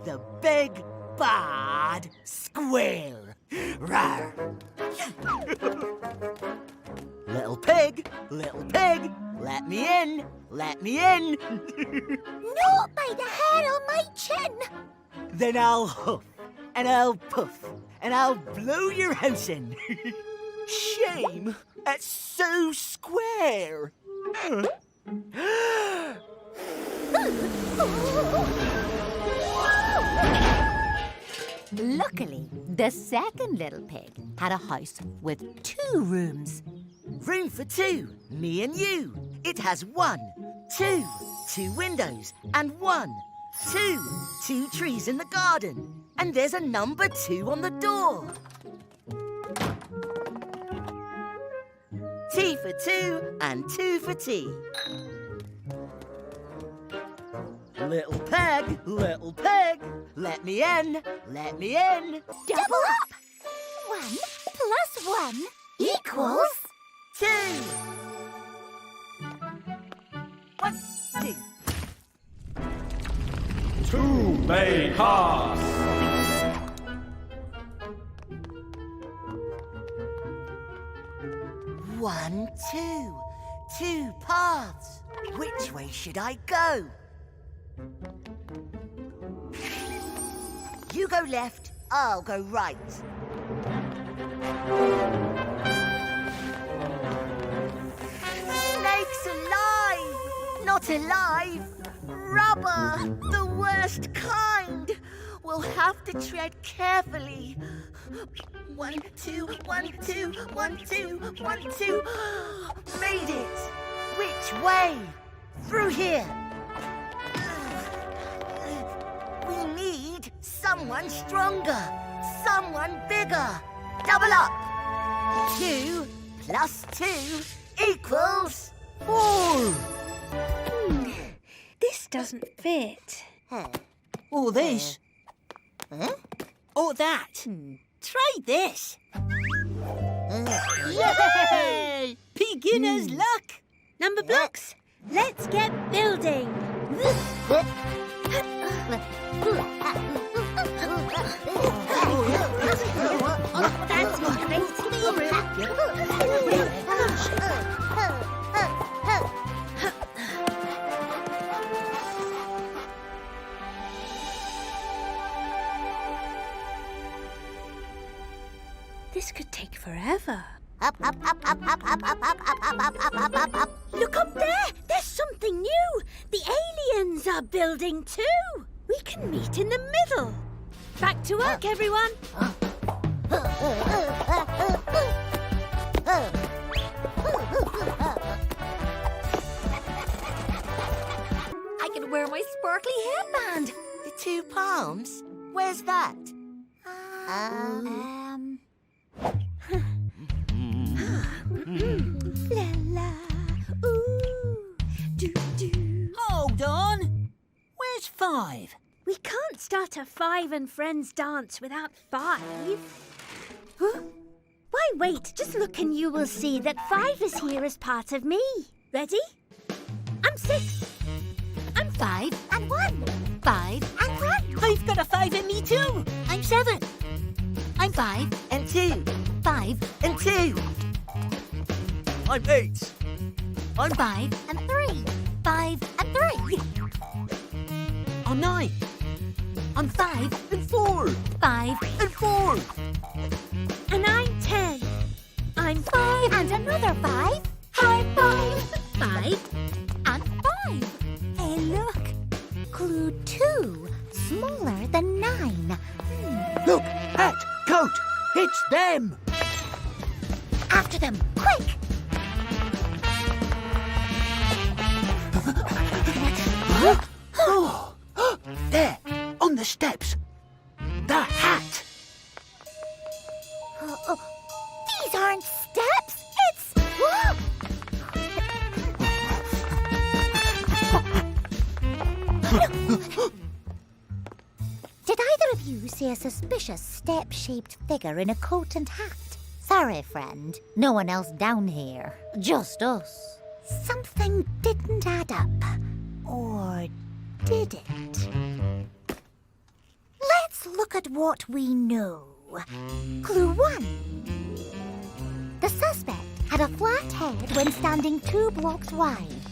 The big, bad squail. Rawr. Little pig, let me in, let me in. Not by the hair on my chin. Then I'll huff, and I'll puff, and I'll blow your house in. Shame, it's so square. Luckily, the second little pig had a house with 2 rooms. Room for 2, me and you. It has 1, 2, 2 windows, and 1, 2 trees in the garden. And there's a number 2 on the door. Tea for 2 and 2 for tea. Little peg, let me in, let me in. Double up! 1 plus 1 equals 2. 1, 2. 2 bay cars. One, two paths. Which way should I go? You go left, I'll go right. Snakes alive! Not alive! Rubber! The worst kind! We'll have to tread carefully. 1, 2, 1, 2, 1, 2, 1, 2. Made it! Which way? Through here. We need someone stronger, someone bigger. Double up. 2 plus 2 equals 4. This doesn't fit. Or this. Or that. Try this. Yay! Beginner's luck. Numberblocks, let's get building. That's This could take forever. Up, up, up, up, up, up, up, up, up, up, up, up, up, up. Look up there! There's something new! The aliens are building too! We can meet in the middle! Back to work, everyone! I can wear my sparkly headband. The 2 palms? Where's that? La la, ooh, doo doo. Hold on. Where's 5? We can't start a 5 and friends dance without 5. Huh? Why wait? Just look and you will see that 5 is here as part of me. Ready? I'm 6. I'm 5 And 1. 5 And 1. I've got a 5 in me too. I'm 7. I'm 5 And 2. 5 And 2. I'm 8. I'm 5 and 3 5 and 3 I'm 9. I'm 5 And 4. 5 And 4. And I'm 10. I'm 5 and another 5 High 5 5 and 5 Hey look, clue 2 smaller than 9. Look, hat, coat. It's them. After them, quick! Oh, there, on the steps. The hat. These aren't steps, it's... Did either of you see a suspicious step-shaped figure in a coat and hat? Sorry, friend. No one else down here. Just us. Something didn't add up. Or did it? Let's look at what we know. Clue 1. The suspect had a flat head when standing 2 blocks wide.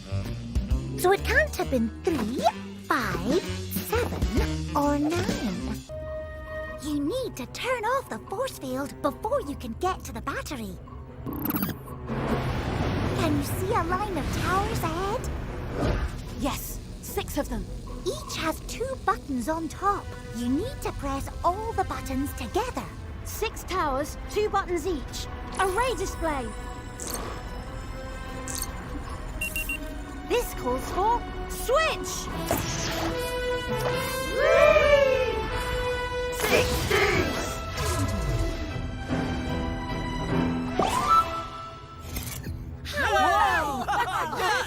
So it can't have been 3, 5, 7, or 9. You need to turn off the force field before you can get to the battery. Can you see a line of towers ahead? Yes, 6 of them. Each has 2 buttons on top. You need to press all the buttons together. 6 towers, 2 buttons each. Array display. This calls for switch. 16. Whoa!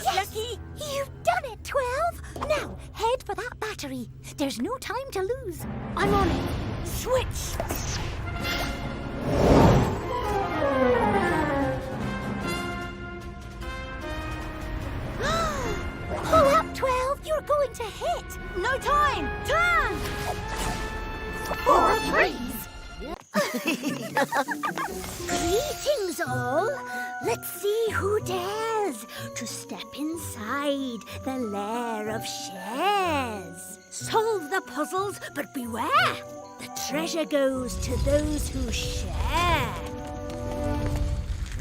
Yes, Lucky. You've done it, 12. Now, head for that battery. There's no time to lose. I'm on it. Switch. Pull up, 12. You're going to hit. No time. Turn. 4 threes. Greetings all. Let's see who dares to step inside the lair of shares. Solve the puzzles, but beware. The treasure goes to those who share.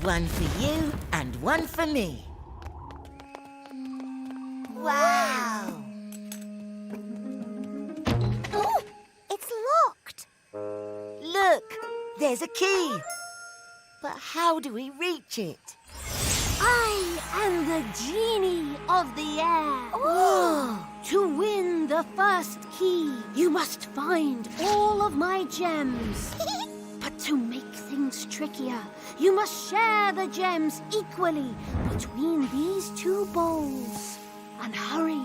1 for you and 1 for me. Wow! Oh, it's locked. Look, there's a key. But how do we reach it? I am the genie of the air. Oh! To win the first key, you must find all of my gems. But to make things trickier, you must share the gems equally between these 2 bowls. And hurry,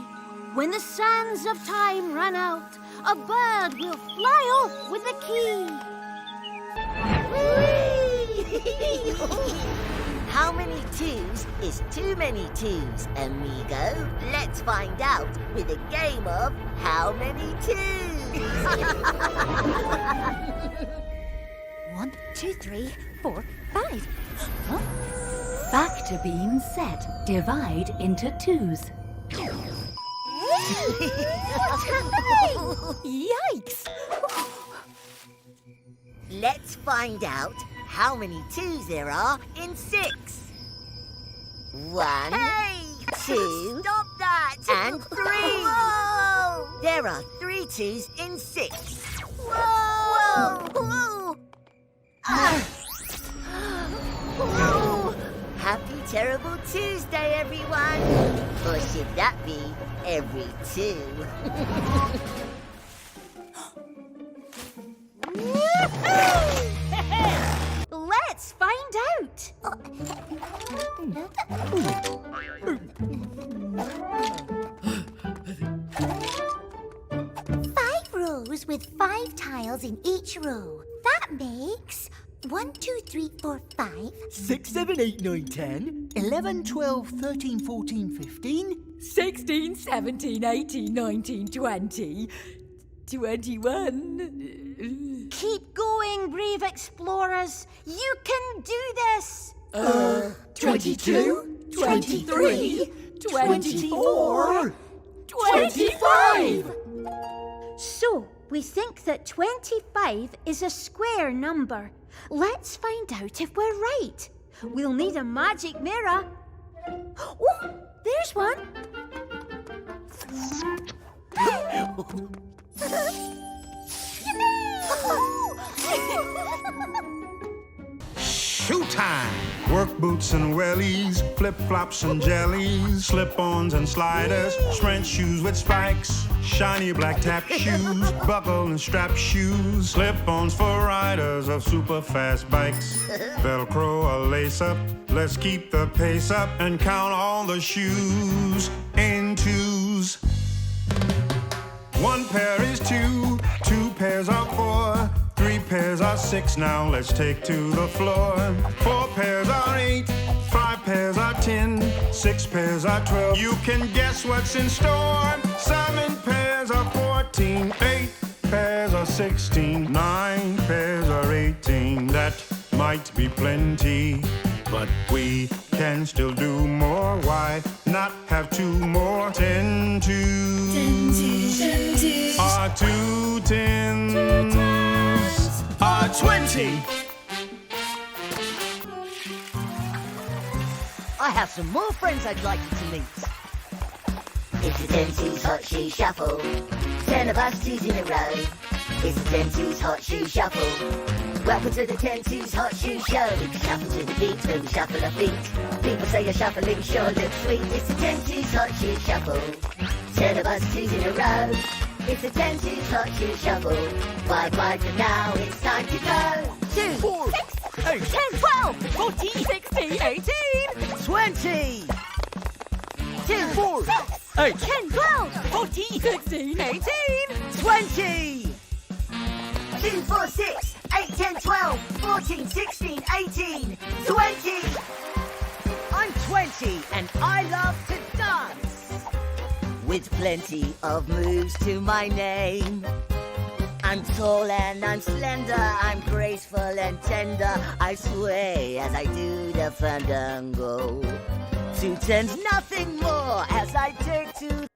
When the sands of time run out, a bird will fly off with the key. How many twos is too many twos, amigo? Let's find out with a game of How Many Twos? 1, 2, 3, 4, 5. Huh? Factor beam set. Divide into twos. What's happening? Yikes! Let's find out how many twos there are in 6. 1, Hey! 2, Stop that! and 3. Whoa! There are 3 twos in 6. Whoa! Whoa! Whoa! Whoa! Happy Terrible Tuesday, everyone! Or should that be every 2? Let's find out. 5 rows with 5 tiles in each row. That makes 1, 2, 3, 4, 5. 6, 7, 8, 9, 10, 11, 12, 13, 14, 15. 16, 17, 18, 19, 20, 21. Keep going, brave explorers. You can do this. 22, 23, 24. 25. So, we think that 25 is a square number. Let's find out if we're right. We'll need a magic mirror. Oh, there's one. Showtime! Work boots and wellies, flip-flops and jellies, slip-ons and sliders, French shoes with spikes, shiny black tap shoes, buckle and strap shoes, slip-ons for riders of super fast bikes, Velcro or lace-up, let's keep the pace up and count all the shoes in twos. 1 pair is 2, 2 pairs are 4, 3 pairs are 6, now let's take to the floor. 4 pairs are 8, 5 pairs are 10, 6 pairs are 12. You can guess what's in store. 7 pairs are 14, 8 pairs are 16, 9 pairs are 18. That might be plenty, but we can still do more. Why not have 2 more? 10 twos. 10 twos. Are 2 tens. 2 tens. Are 20. I have some more friends I'd like you to meet. It's a 10 twos hot shoe shuffle. 10 of us twos in a row. It's a 10 twos hot shoe shuffle. Welcome to the 10 twos hot shoe show. We can shuffle to the beat when we shuffle our feet. People say your shuffling sure looks sweet. It's a 10 twos hot shoe shuffle. 10 of us twos in a row. It's a 10 twos hot shoe shuffle. Bye for now, it's time to go. 2, 4, 6, 8, 10, 12, 14, 16, 18. 20. 2, 4, 6, 8, 10, 12, 14, 16, 18. 20. 2, 4, 6, 8, 10, 12, 14, 16, 18, 20. I'm 20 and I love to dance. With plenty of moves to my name. I'm tall and I'm slender, I'm graceful and tender. I sway as I do the fandango. 2 tens, nothing more as I take to